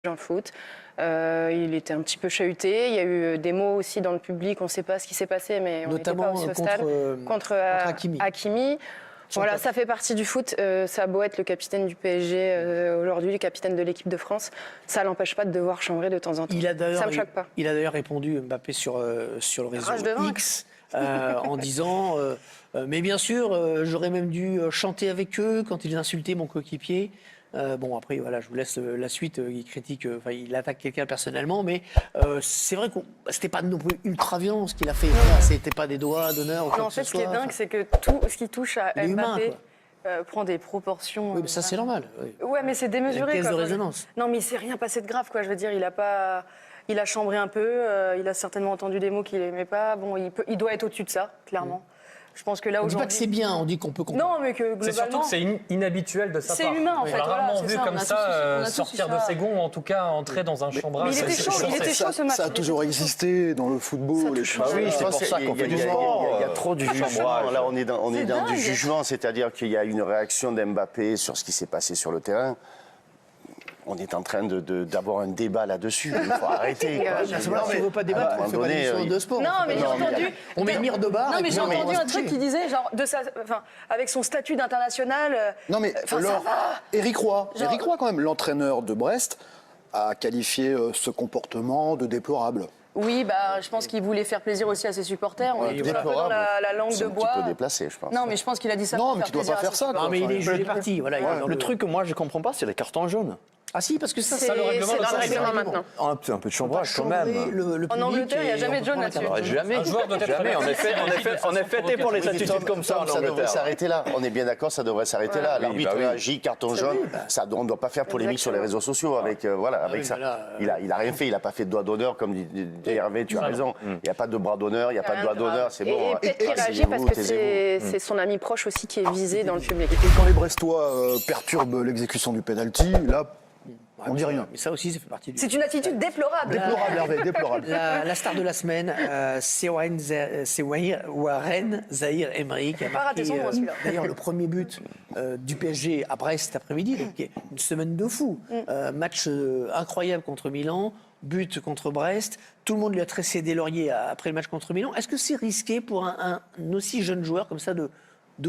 dans le foot. Il était un petit peu chahuté. Il y a eu des mots aussi dans le public. On ne sait pas ce qui s'est passé, mais on n'était pas aussi au stade. Contre Hakimi. Voilà, ça fait partie du foot. Ça a beau être le capitaine du PSG aujourd'hui, le capitaine de l'équipe de France, ça l'empêche pas de devoir chambrer de temps en temps. Ça me choque pas. Il a d'ailleurs répondu, Mbappé, sur le réseau X, en disant mais bien sûr, j'aurais même dû chanter avec eux quand ils insultaient mon coéquipier. Bon, après, voilà, je vous laisse la suite. Il critique, il attaque quelqu'un personnellement, mais c'est vrai que c'était pas non plus ultra violent ce qu'il a fait. Voilà, c'était pas des doigts d'honneur. En fait, ce qui est dingue, c'est que tout ce qui touche à Mbappé prend des proportions. Oui, mais ça, c'est normal. Ouais, mais c'est démesuré. Caisse de résonance. Non, mais il s'est rien passé de grave, quoi. Je veux dire, il a chambré un peu. Il a certainement entendu des mots qu'il aimait pas. Bon, il doit être au-dessus de ça, clairement. Je pense que là, on ne dit pas que c'est bien, on dit qu'on peut comprendre. Non, mais que globalement... C'est surtout que c'est inhabituel de sa part. C'est humain, en fait. On l'a rarement vu comme ça sortir de ses gonds, ou en tout cas entrer dans un chambrage. Mais il était chaud ce match. Ça a toujours existé dans le football. Oui, c'est pour ça qu'on fait du sport. Il y a trop du jugement. Là, on est dans du jugement, c'est-à-dire qu'il y a une réaction d'Mbappé sur ce qui s'est passé sur le terrain. On est en train d'avoir un débat là-dessus. Il faut arrêter. Si on ne veut pas débattre, on ne fait pas d'émission de sport. Non, mais j'ai entendu... On met Mire de bar. Non, mais j'ai entendu un truc qui disait, genre, avec son statut d'international... Non, mais Éric Roy, quand même, l'entraîneur de Brest, a qualifié ce comportement de déplorable. Oui, je pense qu'il voulait faire plaisir aussi à ses supporters. On est un peu dans la langue de bois. C'est un petit peu déplacé, je pense. Non, mais je pense qu'il a dit ça non, pour mais faire tu dois plaisir pas faire ça. Non, mais il est jugé parti. Voilà, le truc que moi je comprends pas, c'est les cartons jaunes. Ah si, parce que ça, c'est le règlement. C'est dans le règlement maintenant. Un peu de chambrage quand même. En Angleterre, il n'y a jamais de jaune là-dessus. Jamais. On est fêté pour les attitudes comme ça en Ça devrait Angleterre. s'arrêter là. On est bien d'accord, ça devrait s'arrêter là. L'arbitre réagit, carton jaune. On ne doit pas faire polémique sur les réseaux sociaux avec ça. Il a rien fait. Il n'a pas fait de doigt d'honneur, comme dit Hervé, tu as raison. Il n'y a pas de bras d'honneur, il n'y a pas de doigt d'honneur, c'est bon. Et peut-être qu'il réagit parce que c'est son ami proche aussi qui est visé dans le public. Et quand les Brestois perturbent l'exécution du penalty, là, on dit rien. Mais ça aussi, ça fait partie du... C'est une attitude déplorable. Déplorable, Hervé, déplorable. La star de la semaine, c'est Warren Zahir Emery qui a marqué d'ailleurs le premier but du PSG à Brest cet après-midi. Donc une semaine de fou. Match incroyable contre Milan, but contre Brest. Tout le monde lui a tressé des lauriers après le match contre Milan. Est-ce que c'est risqué pour un aussi jeune joueur comme ça de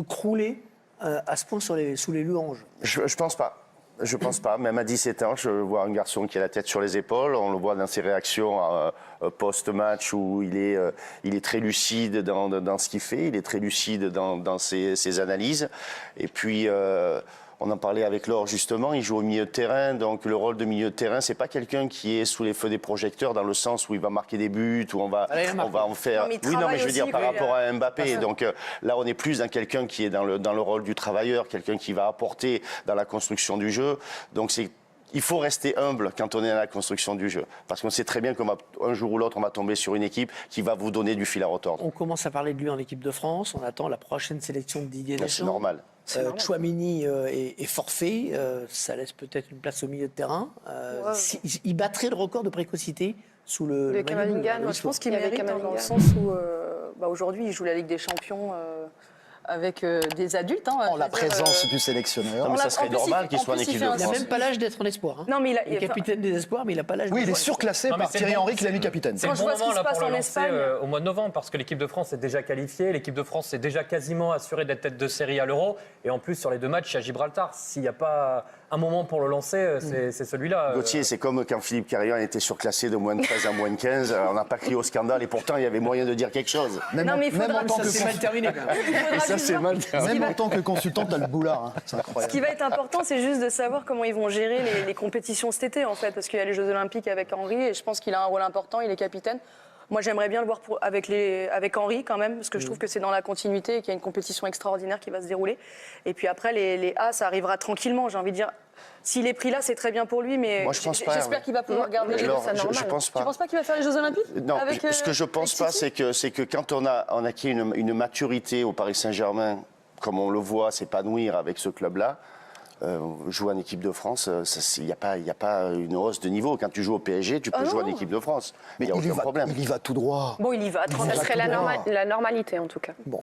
crouler à ce point sous les louanges? Je pense pas. Je pense pas. Même à 17 ans, je vois un garçon qui a la tête sur les épaules. On le voit dans ses réactions post-match où il est très lucide dans ce qu'il fait. Il est très lucide dans ses analyses. Et puis, on en parlait avec Laure justement. Il joue au milieu de terrain. Donc, le rôle de milieu de terrain, c'est pas quelqu'un qui est sous les feux des projecteurs dans le sens où il va marquer des buts, où on va en faire. Non, oui, non, mais je veux dire par rapport à Mbappé. Donc, là, on est plus dans quelqu'un qui est dans le rôle du travailleur, quelqu'un qui va apporter dans la construction du jeu. Donc, il faut rester humble quand on est dans la construction du jeu. Parce qu'on sait très bien qu'un jour ou l'autre, on va tomber sur une équipe qui va vous donner du fil à retordre. On commence à parler de lui en équipe de France. On attend la prochaine sélection de Didier Deschamps. C'est normal. Tchouaméni est forfait. Ça laisse peut-être une place au milieu de terrain. Il battrait le record de précocité sous le Camavinga. Je pense qu'il mérite dans le sens où aujourd'hui, il joue la Ligue des Champions avec des adultes. En la présence du sélectionneur. Non, mais ça serait normal qu'il soit en équipe de France. Il n'a même pas l'âge d'être en espoir. Non, mais il est capitaine des espoirs, mais il n'a pas l'âge. Oui, il est surclassé par Thierry Henry qui l'a mis capitaine. C'est le bon moment là pour le lancer au mois de novembre parce que l'équipe de France est déjà qualifiée, l'équipe de France est déjà quasiment assurée d'être tête de série à l'Euro et en plus sur les deux matchs à Gibraltar. S'il n'y a pas un moment pour le lancer, c'est celui-là. Gauthier, c'est comme quand Philippe Carillon était surclassé de moins de 13 à moins de 15. On n'a pas crié au scandale et pourtant il y avait moyen de dire quelque chose. Non, mais Ça c'est mal terminé quand même. Ça c'est mal terminé. Même en tant que consultant, t'as le boulard. Hein. C'est incroyable. Ce qui va être important, c'est juste de savoir comment ils vont gérer les compétitions cet été, en fait, parce qu'il y a les Jeux Olympiques avec Henry, et je pense qu'il a un rôle important, il est capitaine. Moi, j'aimerais bien le voir avec Henry, quand même, parce que je trouve que c'est dans la continuité et qu'il y a une compétition extraordinaire qui va se dérouler. Et puis après, les A, ça arrivera tranquillement, j'ai envie de dire. S'il est pris là, c'est très bien pour lui, mais j'espère qu'il va pouvoir garder les Jeux. Je pense pas. Tu penses pas qu'il va faire les Jeux Olympiques? Non, ce que je pense pas, c'est que quand on a acquis une maturité au Paris Saint-Germain, comme on le voit s'épanouir avec ce club-là, jouer en équipe de France, il n'y a pas une hausse de niveau. Quand tu joues au PSG, tu peux jouer en équipe de France. Mais il n'y a aucun problème. Il y va tout droit. Bon, il y va. Ça serait la normalité, en tout cas. Bon.